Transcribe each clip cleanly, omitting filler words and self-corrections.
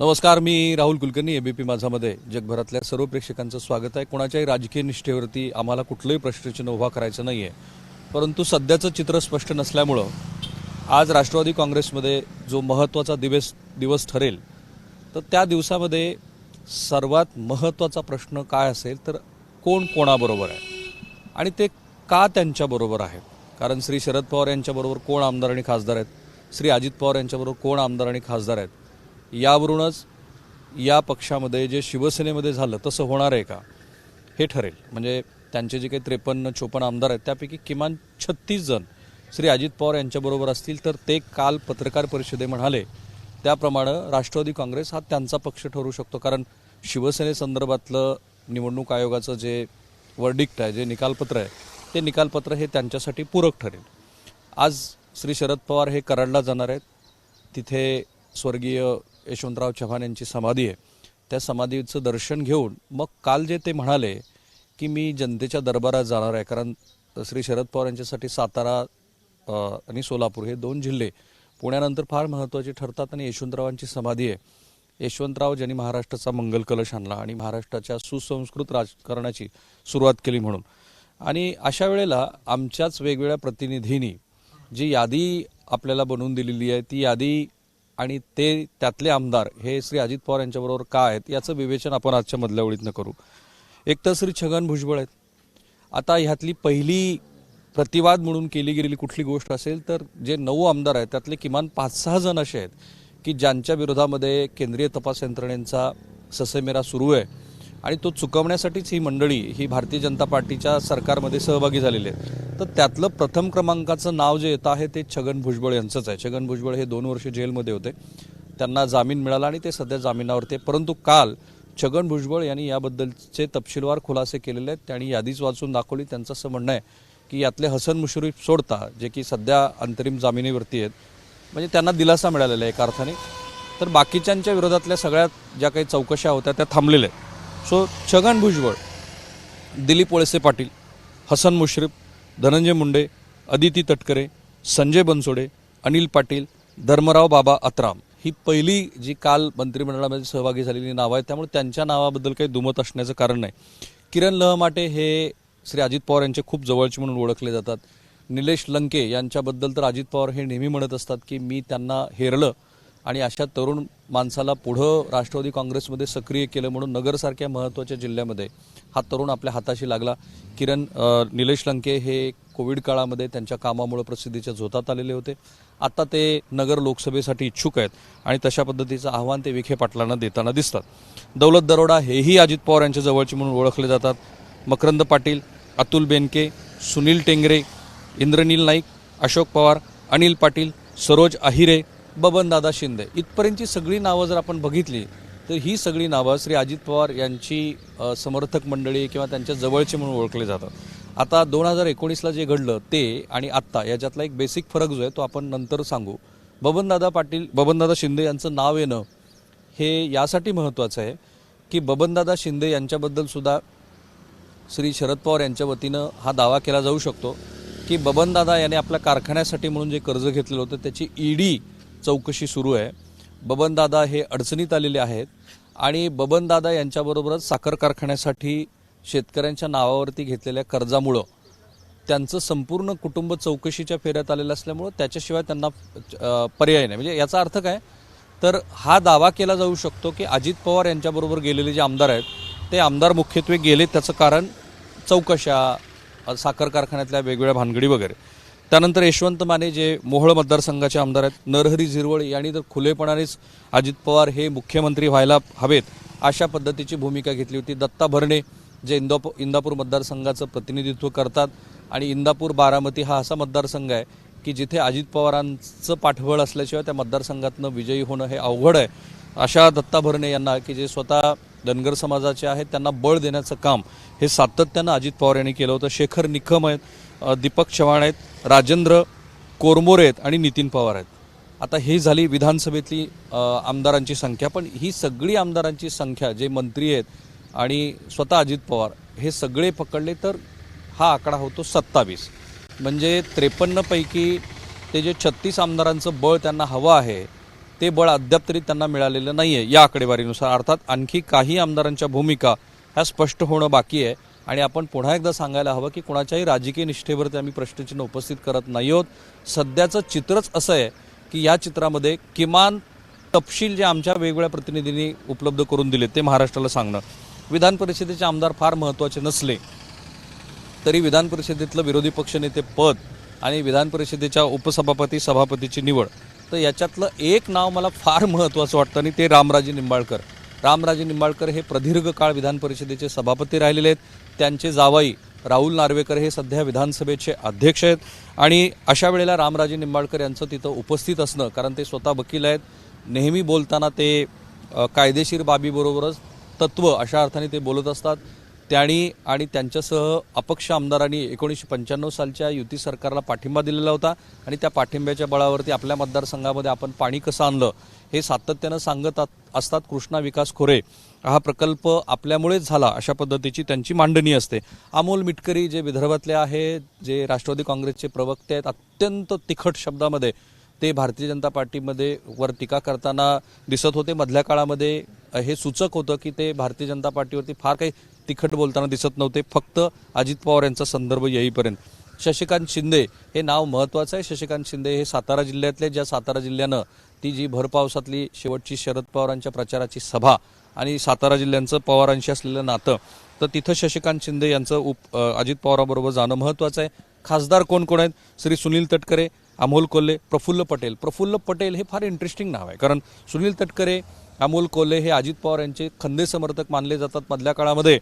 नमस्कार, मी राहुल कुलकर्णी. एबीपी माझामध्ये जगभरातल्या सर्व प्रेक्षकांचं स्वागत आहे. कोणाच्याही राजकीय निष्ठेवरती आम्हाला कुठलंही प्रश्नचिन्ह उभा करायचं नाही आहे, परंतु सध्याचं चित्र स्पष्ट नसल्यामुळं आज राष्ट्रवादी काँग्रेसमध्ये जो महत्त्वाचा दिवस ठरेल, तर त्या दिवसामध्ये सर्वात महत्त्वाचा प्रश्न काय असेल तर कोण कोणाबरोबर आहे आणि ते का त्यांच्याबरोबर आहे. कारण श्री शरद पवार यांच्याबरोबर कोण आमदार आणि खासदार आहेत, श्री अजित पवार यांच्याबरोबर कोण आमदार आणि खासदार आहेत, यावरूनच या पक्षामध्ये जे शिवसेनेमध्ये झालं तसं होणार आहे का हे ठरेल. म्हणजे त्यांचे जे काही 53-54 आमदार आहेत त्यापैकी किमान 36 जण श्री अजित पवार यांच्याबरोबर असतील, तर ते काल पत्रकार परिषदेत म्हणाले त्याप्रमाणे राष्ट्रवादी काँग्रेस हा त्यांचा पक्ष ठरू शकतो. कारण शिवसेनेसंदर्भातलं निवडणूक आयोगाचं जे वर्डिक्ट आहे, जे निकालपत्र आहे, ते निकालपत्र हे त्यांच्यासाठी पूरक ठरेल. आज श्री शरद पवार हे कराडला जाणार आहेत. तिथे स्वर्गीय यशवंतराव चव्हाण यांची समाधी आहे. त्या समाधीचं दर्शन घेऊन मग काल जे ते म्हणाले की मी जनतेच्या दरबारात जाणार आहे, कारण श्री शरद पवार यांच्यासाठी सातारा आणि सोलापूर हे 2 जिल्हे पुण्यानंतर फार महत्त्वाचे ठरतात आणि यशवंतरावांची समाधी आहे. यशवंतराव ज्यांनी महाराष्ट्राचा मंगल कलश आणला आणि महाराष्ट्राच्या सुसंस्कृत राजकारणाची सुरुवात केली म्हणून. आणि अशा वेळेला आमच्याच वेगवेगळ्या प्रतिनिधींनी जी यादी आपल्याला बनवून दिलेली आहे, ती यादी आणि ते त्यातले आमदार हे श्री अजित पवार यांच्याबरोबर का आहेत याचं विवेचन आपण आजच्या मधल्या ओळीतनं करू. एक तर श्री छगन भुजबळ आहेत. आता ह्यातली पहिली प्रतिवाद म्हणून केली गेलेली कुठली गोष्ट असेल तर जे 9 आमदार आहेत त्यातले किमान 5-6 जण असे आहेत की ज्यांच्या विरोधामध्ये केंद्रीय तपास यंत्रणेचा ससेमेरा सुरू आहे आणि तो चुकवण्यासाठीच ही मंडळी ही भारतीय जनता पार्टीच्या सरकारमध्ये सहभागी झालेली आहे. तर त्यातलं प्रथम क्रमांकाचं नाव जे येतं आहे ते छगन भुजबळ यांचंच आहे. छगन भुजबळ हे 2 वर्ष जेलमध्ये होते, त्यांना जामीन मिळाला आणि ते सध्या जामिनावरती. परंतु काल छगन भुजबळ यांनी याबद्दलचे तपशीलवार खुलासे केलेले आहेत. त्यांनी यादीच वाचून दाखवली. त्यांचं असं म्हणणं आहे की यातले हसन मुश्रीफ सोडता जे की सध्या अंतरिम जामिनीवरती आहेत, म्हणजे त्यांना दिलासा मिळालेला आहे एका अर्थाने, तर बाकीच्यांच्या विरोधातल्या सगळ्या ज्या काही चौकशा होत्या त्या थांबलेल्या आहेत. सो छगन भुजबळ, दिलीप वळसे पाटील, हसन मुश्रीफ, धनंजय मुंडे, अदिती तटकरे, संजय बनसोडे, अनिल पाटील, धर्मराव बाबा अत्राम ही पहिली जी काल मंत्रिमंडळामध्ये सहभागी झालेली नावं आहेत. त्यामुळे त्यांच्या नावाबद्दल काही दुमत असण्याचं कारण नाही. किरण लहमाटे हे श्री अजित पवार यांचे खूप जवळचे म्हणून ओळखले जातात. निलेश लंके यांच्याबद्दल तर अजित पवार हे नेहमी म्हणत असतात की मी त्यांना हेरलं आणि अशा तरुण माणसाला पुढं राष्ट्रवादी काँग्रेसमध्ये सक्रिय केलं म्हणून नगरसारख्या महत्त्वाच्या जिल्ह्यामध्ये हा तरुण आपल्या हाताशी लागला. निलेश लंके हे कोविड काळामध्ये त्यांच्या कामामुळे प्रसिद्धीच्या झोतात आलेले होते. आता ते नगर लोकसभेसाठी इच्छुक आहेत आणि तशा पद्धतीचं आव्हान ते विखे पाटलांना देताना दिसतात. दौलत दरोडा हेही अजित पवार यांच्या जवळचे म्हणून ओळखले जातात. मकरंद पाटील, अतुल बेनके, सुनील टेंगरे, इंद्रनील नाईक, अशोक पवार, अनिल पाटील, सरोज आहिरे, बबनदादा शिंदे इथपर्यंतची सगळी नावं जर आपण बघितली तर ही सगळी नावं श्री अजित पवार यांची समर्थक मंडळी किंवा त्यांच्या जवळचे म्हणून ओळखले जातात. आता 2019ला जे घडलं ते आणि आत्ता याच्यातला एक बेसिक फरक जो आहे तो आपण नंतर सांगू. बबनदादा शिंदे यांचं नाव येणं हे यासाठी महत्त्वाचं आहे की बबनदादा शिंदे यांच्याबद्दल सुद्धा श्री शरद पवार यांच्या वतीनं हा दावा केला जाऊ शकतो की बबनदादा याने आपल्या कारखान्यासाठी म्हणून जे कर्ज घेतलेलं होतं त्याची ईडी चौकशी सुरू आहे. बबनदादा हे अडचणीत आलेले आहेत आणि बबनदादा यांच्याबरोबरच साखर कारखान्यासाठी शेतकऱ्यांच्या नावावरती घेतलेल्या कर्जामुळं त्यांचं संपूर्ण कुटुंब चौकशीच्या फेऱ्यात आलेलं असल्यामुळं त्याच्याशिवाय त्यांना पर्याय नाही. म्हणजे याचा अर्थ काय तर हा दावा केला जाऊ शकतो की अजित पवार यांच्याबरोबर गेलेले जे आमदार आहेत ते आमदार मुख्यत्वे गेले त्याचं कारण चौकशा, साखर कारखान्यातल्या वेगवेगळ्या भानगडी वगैरे. त्यानंतर यशवंत माने जे मोहोळ मतदारसंघाचे आमदार आहेत, नरहरी झिरवळ यांनी तर खुलेपणानेच अजित पवार हे मुख्यमंत्री व्हायला हवेत अशा पद्धतीची भूमिका घेतली होती. दत्ता भरणे जे इंदापूर मतदारसंघाचं प्रतिनिधित्व करतात आणि इंदापूर बारामती हा असा मतदारसंघ आहे की जिथे अजित पवारांचं पाठबळ असल्याशिवाय त्या मतदारसंघातनं विजयी होणं हे अवघड आहे. अशा दत्ता भरणे यांना की जे स्वतः धनगर समाजाचे आहेत त्यांना बळ देण्याचं काम हे सातत्यानं अजित पवार यांनी केलं होतं. शेखर निकम आहेत, दीपक चव्हाण आहेत, राजेंद्र कोरमोरे आहेत आणि नितीन पवार आहेत. आता ही झाली विधानसभेतली आमदारांची संख्या. पण ही सगळी आमदारांची संख्या जे मंत्री आहेत आणि स्वतः अजित पवार हे सगळे पकडले तर हा आकडा होतो 27. म्हणजे 53 पैकी ते जे 36 आमदारांचं बळ त्यांना हवं आहे ते बळ अद्याप तरी त्यांना मिळालेलं नाही आहे या आकडेवारीनुसार. अर्थात आणखी काही आमदारांच्या भूमिका ह्या स्पष्ट होणं बाकी आहे. आणि आपण पुन्हा एकदा सांगायला हवं की कोणाच्याही राजकीय निष्ठेवरती आम्ही प्रश्नचिन्ह उपस्थित करत नाही आहोत. सध्याचं चित्रच असं आहे की या चित्रामध्ये किमान तपशील जे आमच्या वेगवेगळ्या प्रतिनिधींनी उपलब्ध करून दिले ते महाराष्ट्राला सांगणं. विधान परिषदेचे आमदार फार महत्त्वाचे नसले तरी विधान परिषदेतलं विरोधी पक्षनेते पद आणि विधान परिषदेच्या उपसभापती सभापतीची निवड, तर याच्यातलं एक नाव मला फार महत्त्वाचं वाटतं आणि ते रामराजे निंबाळकर. रामराजे निंबाळकर हे प्रदीर्घ काळ विधान परिषदेचे सभापती राहिलेले आहेत. त्यांचे जावाई राहुल नार्वेकर हे सध्या विधानसभेचे अध्यक्ष आहेत. आणि अशा वेळेला रामराजे निंबाळकर यांचं तिथं उपस्थित असणं, कारण ते स्वतः वकील आहेत, नेहमी बोलताना ते कायदेशीर बाबीबरोबरच तत्व अशा अर्थाने ते बोलत असतात. आणि त्यांच्यासह अपक्ष आमदारांनी 1995 सालच्या युती सरकारला पाठिंबा दिलेला होता आणि त्या पाठिंब्याच्या बळावरती आपल्या मतदारसंघामध्ये आपण पाणी कसं आणलं हे सातत्यानं सांगत असतात. कृष्णा विकास खोरे हा प्रकल्प आपल्यामुळेच झाला अशा पद्धतीची त्यांची मांडणी असते. अमोल मिटकरी जे विदर्भातले आहे, जे राष्ट्रवादी काँग्रेसचे प्रवक्ते आहेत, अत्यंत तिखट शब्दामध्ये ते भारतीय जनता पार्टीमध्ये वर टीका करताना दिसत होते. मधल्या काळामध्ये हे सूचक होतं की ते भारतीय जनता पार्टीवरती फार काही तिखट बोलताना दिसत नव्हते, फक्त अजित पवार यांचा संदर्भ येईपर्यंत. शशिकांत शिंदे हे नाव महत्त्वाचं आहे. शशिकांत शिंदे हे सातारा जिल्ह्यातले, ज्या सातारा जिल्ह्यानं ती जी भर पावसातली शेवटची शरद पवारांच्या प्रचाराची सभा आणि सातारा जिल्ह्यांचं पवारांशी असलेलं नातं, तर तिथं शशिकांत शिंदे यांचं अजित पवारांबरोबर जाणं महत्त्वाचं आहे. खासदार कोण कोण आहेत? श्री सुनील तटकरे, अमोल कोल्हे, प्रफुल्ल पटेल. प्रफुल्ल पटेल हे फार इंटरेस्टिंग नाव आहे, कारण सुनील तटकरे, अमोल कोल्हे हे अजित पवार यांचे खंदे समर्थक मानले जातात. मधल्या काळामध्ये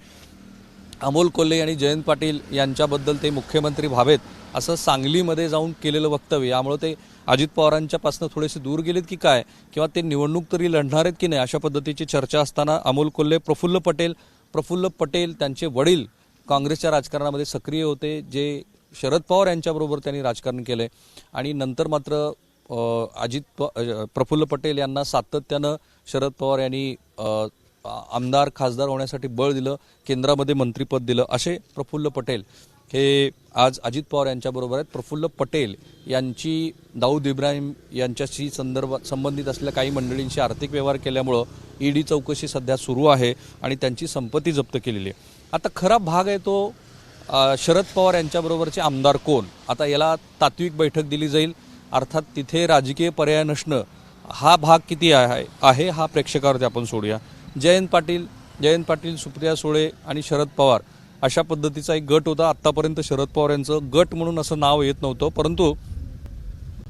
अमोल कोल्हे आणि जयंत पाटील यांच्याबद्दल ते मुख्यमंत्री व्हावेत असं सांगलीमध्ये जाऊन केलेलं वक्तव्य, यामुळे ते अजित पवारांच्यापासून थोडेसे दूर गेलेत की काय, किंवा ते निवडणूक तरी लढणार आहेत की नाही अशा पद्धतीची चर्चा असताना अमोल कोल्हे, प्रफुल्ल पटेल त्यांचे वडील काँग्रेसच्या राजकारणामध्ये सक्रिय होते, जे शरद पवार यांच्याबरोबर त्यांनी राजकारण केलंय. आणि नंतर मात्र प्रफुल्ल पटेल यांना सातत्यानं शरद पवार यांनी आमदार खासदार होण्यासाठी बळ दिलं, केंद्रामध्ये मंत्रिपद दिलं. असे प्रफुल्ल पटेल हे आज अजित पवार यांच्याबरोबर आहेत. प्रफुल्ल पटेल यांची दाऊद इब्राहिम यांच्याशी संबंधित असलेल्या काही मंडळींशी आर्थिक व्यवहार केल्यामुळं ईडी चौकशी सध्या सुरू आहे आणि त्यांची संपत्ती जप्त केलेली आहे. आता खरा भाग आहे तो शरद पवार यांच्याबरोबरचे आमदार कोण. आता याला तात्विक बैठक दिली जाईल. अर्थात तिथे राजकीय पर्याय नसणं हा भाग किती आहे हा प्रेक्षकावरती आपण सोडूया. जयंत पाटील, सुप्रिया सुळे आणि शरद पवार अशा पद्धतीचा एक गट होता. आत्तापर्यंत शरद पवार यांचं गट म्हणून असं नाव येत नव्हतं, परंतु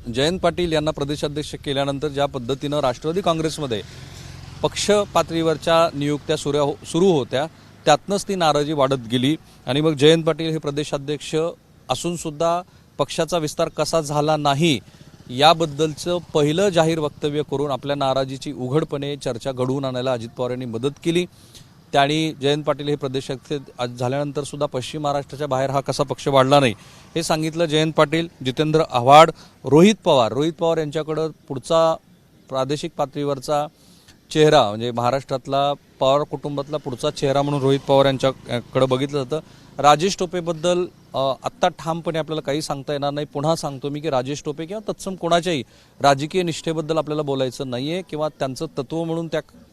जयंत पाटील यांना प्रदेशाध्यक्ष केल्यानंतर ज्या पद्धतीनं राष्ट्रवादी काँग्रेसमध्ये पक्ष पातळीवरच्या नियुक्त्या सुरू होत्या, त्यातनंच ती नाराजी वाढत गेली. आणि मग जयंत पाटील हे प्रदेशाध्यक्ष असून सुद्धा पक्षाचा विस्तार कसा झाला नाही याबद्दलचं पहिलं जाहीर वक्तव्य करून आपल्या नाराजीची उघडपणे चर्चा घडवून आणायला अजित पवार यांनी मदत केली. त्यांनी जयंत पाटील हे प्रदेशाध्यक्ष झाल्यानंतर सुद्धा पश्चिम महाराष्ट्राच्या बाहेर हा कसा पक्ष वाढला नाही हे सांगितलं. जयंत पाटील, जितेंद्र आव्हाड, रोहित पवार यांच्याकडं पुढचा प्रादेशिक पातळीवरचा चेहरा म्हणजे महाराष्ट्रातला पवार कुटुंबातला पुढचा चेहरा म्हणून रोहित पवार यांच्याकडे बघितलं जातं. राजेश टोपेबद्दल आत्ता ठामपणे आपल्याला काही सांगता येणार नाही. पुन्हा सांगतो मी की राजेश टोपे किंवा तत्सम कोणाच्याही राजकीय निष्ठेबद्दल आपल्याला बोलायचं नाहीये किंवा त्यांचं तत्व म्हणून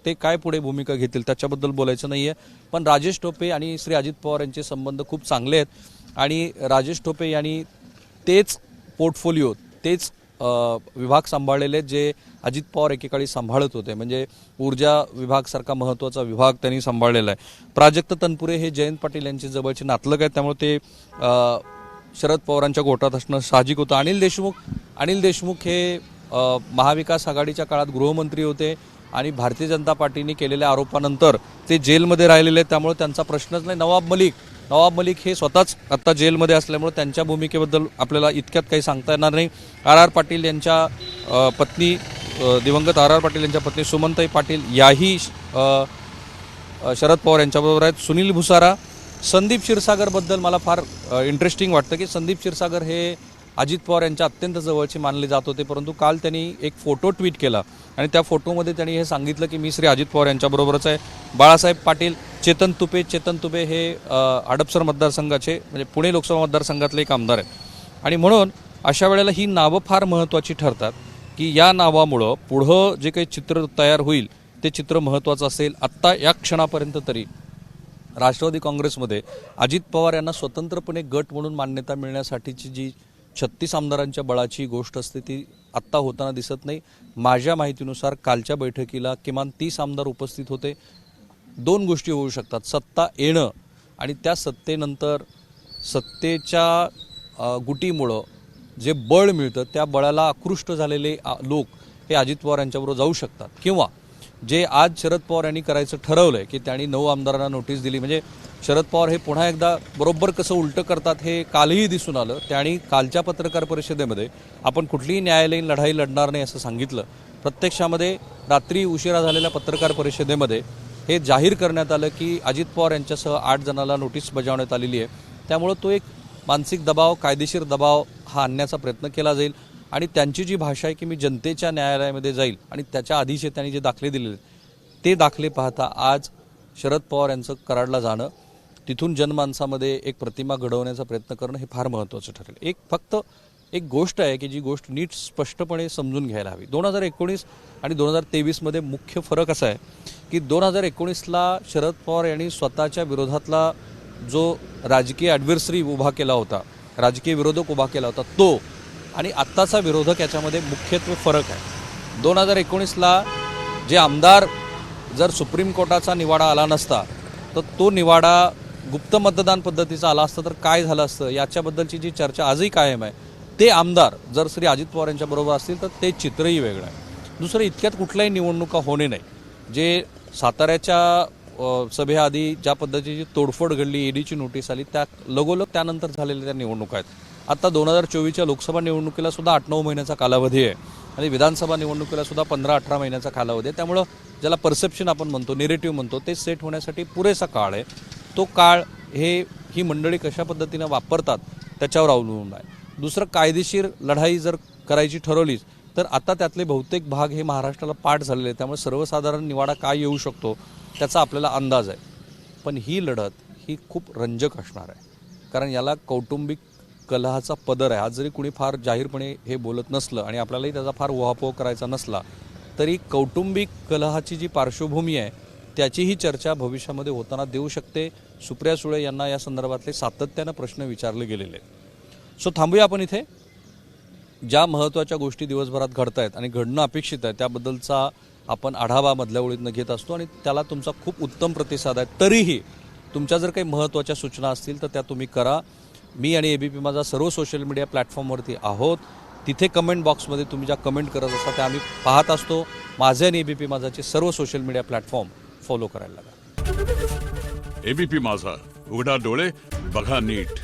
ते काय पुढे भूमिका घेतील त्याच्याबद्दल बोलायचं नाहीये. पण राजेश टोपे आणि श्री अजित पवार यांचे संबंध खूप चांगले आहेत आणि राजेश टोपे यांनी तेच पोर्टफोलिओ, तेच विभाग सांभाळलेले जे अजित पवार एकेकाळी सांभाळत होते. म्हणजे ऊर्जा विभाग सारखा महत्त्वाचा विभाग त्यांनी सांभाळलेला आहे. प्राजक्त तनपुरे हे जयंत पाटील यांचे जवळचे नातलग आहेत, त्यामुळे ते शरद पवारांच्या गोटात असणं साहजिक होतं. अनिल देशमुख हे महाविकास आघाडीच्या काळात गृहमंत्री होते आणि भारतीय जनता पार्टीने केलेल्या आरोपानंतर ते जेलमध्ये राहिलेले आहेत, त्यामुळे त्यांचा प्रश्नच नाही. नवाब मलिक हे स्वतःच आता जेलमध्ये असल्यामुळे त्यांच्या भूमिकेबद्दल आपल्याला इतक्यात काही सांगता येणार नाही. आर पाटील यांच्या पत्नी, दिवंगत आर पाटील यांच्या पत्नी सुमनताई पाटील याही शरद पवार यांच्याबरोबर आहेत. सुनील भुसारा, संदीप क्षीरसागरबद्दल मला फार इंटरेस्टिंग वाटतं की संदीप क्षीरसागर हे अजित पवार यांच्या अत्यंत जवळचे मानले जात होते, परंतु काल त्यांनी एक फोटो ट्विट केला आणि त्या फोटोमध्ये त्यांनी हे सांगितलं की मी श्री अजित पवार यांच्याबरोबरच आहे. बाळासाहेब पाटील, चेतन तुपे हे हडपसर मतदारसंघाचे म्हणजे पुणे लोकसभा मतदारसंघातले एक आमदार आहेत. आणि म्हणून अशा वेळेला ही नावं फार महत्त्वाची ठरतात की या नावामुळं पुढं जे काही चित्र तयार होईल ते चित्र महत्त्वाचं असेल. आत्ता या क्षणापर्यंत तरी राष्ट्रवादी काँग्रेसमध्ये अजित पवार यांना स्वतंत्रपणे गट म्हणून मान्यता मिळण्यासाठीची जी 36 आमदारांच्या बळाची गोष्ट असते ती आत्ता होताना दिसत नाही. माझ्या माहितीनुसार कालच्या बैठकीला किमान 30 आमदार उपस्थित होते. दोन गोष्टी होऊ शकतात, सत्ता येणं आणि त्या सत्तेनंतर सत्तेच्या गुटीमुळं जे बळ मिळतं त्या बळाला आकृष्ट झालेले लोक हे अजित पवार यांच्याबरोबर जाऊ शकतात, किंवा जे आज शरद पवार यांनी करायचं ठरवलंय की त्यांनी 9 आमदारांना नोटीस दिली. म्हणजे शरद पवार हे पुन्हा एकदा बरोबर कसं उलटं करतात हे कालही दिसून आलं. त्यांनी कालच्या पत्रकार परिषदेमध्ये आपण कुठलीही न्यायालयीन लढाई लढणार नाही असं सांगितलं. प्रत्यक्षामध्ये रात्री उशिरा झालेल्या पत्रकार परिषदेमध्ये हे जाहीर करण्यात आलं की अजित पवार यांच्यासह 8 जणांना नोटीस बजावण्यात आलेली आहे. त्यामुळं तो एक मानसिक दबाव, कायदेशीर दबाव हा आणण्याचा प्रयत्न केला जाईल. आणि त्यांची जी भाषा आहे की मी जनतेच्या न्यायालयामध्ये जाईल आणि त्याच्या आधीचे त्यांनी जे दाखले दिलेले ते दाखले पाहता आज शरद पवार यांचं कराडला जाणं, तिथून जनमानसामध्ये एक प्रतिमा घडवण्याचा प्रयत्न करणं हे फार महत्त्वाचं ठरेल. फक्त एक गोष्ट आहे की जी गोष्ट नीट स्पष्टपणे समजून घ्यायला हवी. 2019 आणि 2023 मुख्य फरक असा आहे की 2019ला शरद पवार यांनी स्वतःच्या विरोधातला जो राजकीय ॲडव्हर्सरी उभा केला होता, राजकीय विरोधक उभा केला होता तो, आणि आत्ताचा विरोधक याच्यामध्ये मुख्यत्वे फरक आहे. 2019ला जे आमदार जर सुप्रीम कोर्टाचा निवाडा आला नसता तर तो निवाडा गुप्त मतदान पद्धतीचा आला असता तर काय झालं असतं याच्याबद्दलची जी चर्चा आजही कायम आहे. ते आमदार जर श्री अजित पवार यांच्याबरोबर असतील तर ते चित्रही वेगळं आहे. दुसरं, इतक्यात कुठल्याही निवडणुका होणे नाही. जे साताऱ्याच्या सभेआधी ज्या पद्धतीची तोडफोड घडली, ईडीची नोटीस आली, त्या लगोलग त्यानंतर झालेल्या त्या निवडणुका आहेत. आता 2024च्या लोकसभा निवडणुकीला सुद्धा 8-9 महिन्याचा कालावधी आहे आणि विधानसभा निवडणुकीला सुद्धा 15-18 महिन्याचा कालावधी आहे. त्यामुळं ज्याला परसेप्शन आपण म्हणतो, नेरेटिव्ह म्हणतो, ते सेट होण्यासाठी पुरेसा काळ आहे. तो काळ ही मंडळी कशा पद्धतीनं वापरतात त्याच्यावर अवलंबून आहे. दुसरं, कायदेशीर लढाई जर करायची ठरवलीच तर आता त्यातले बहुतेक भाग हे महाराष्ट्राला पाठ झालेले आहेत. त्यामुळे सर्वसाधारण निवाडा काय येऊ शकतो त्याचा आपल्याला अंदाज आहे. पण ही लढत ही खूप रंजक असणार आहे, कारण याला कौटुंबिक कलहाचा पदर आहे. आज जरी कुणी फार जाहीरपणे हे बोलत नसलं आणि आपल्यालाही त्याचा फार उहापोह करायचा नसला तरी कौटुंबिक कलहाची जी पार्श्वभूमी आहे त्याचीही चर्चा भविष्यामध्ये होताना देऊ शकते. सुप्रिया सुळे यांना या संदर्भातले सातत्यानं प्रश्न विचारले गेलेले आहेत. सो थांबूया आपण इथे. ज्या महत्त्वाच्या गोष्टी दिवसभरात घडत आहेत आणि घडणं अपेक्षित आहे त्याबद्दलचा आपण आढावा मधल्या ओळीतनं घेत असतो आणि त्याला तुमचा खूप उत्तम प्रतिसाद आहे. तरीही तुमच्या जर काही महत्त्वाच्या सूचना असतील तर त्या तुम्ही करा. मी आणि एबीपी माझा सर्व सोशल मीडिया प्लॅटफॉर्मवरती आहोत. तिथे कमेंट बॉक्समध्ये तुम्ही ज्या कमेंट करत असता त्या आम्ही पाहत असतो. माझे आणि एबीपी माझाचे सर्व सोशल मीडिया प्लॅटफॉर्म फॉलो करायला लागा. एबीपी माझा, उघडा डोळे बघा नीट.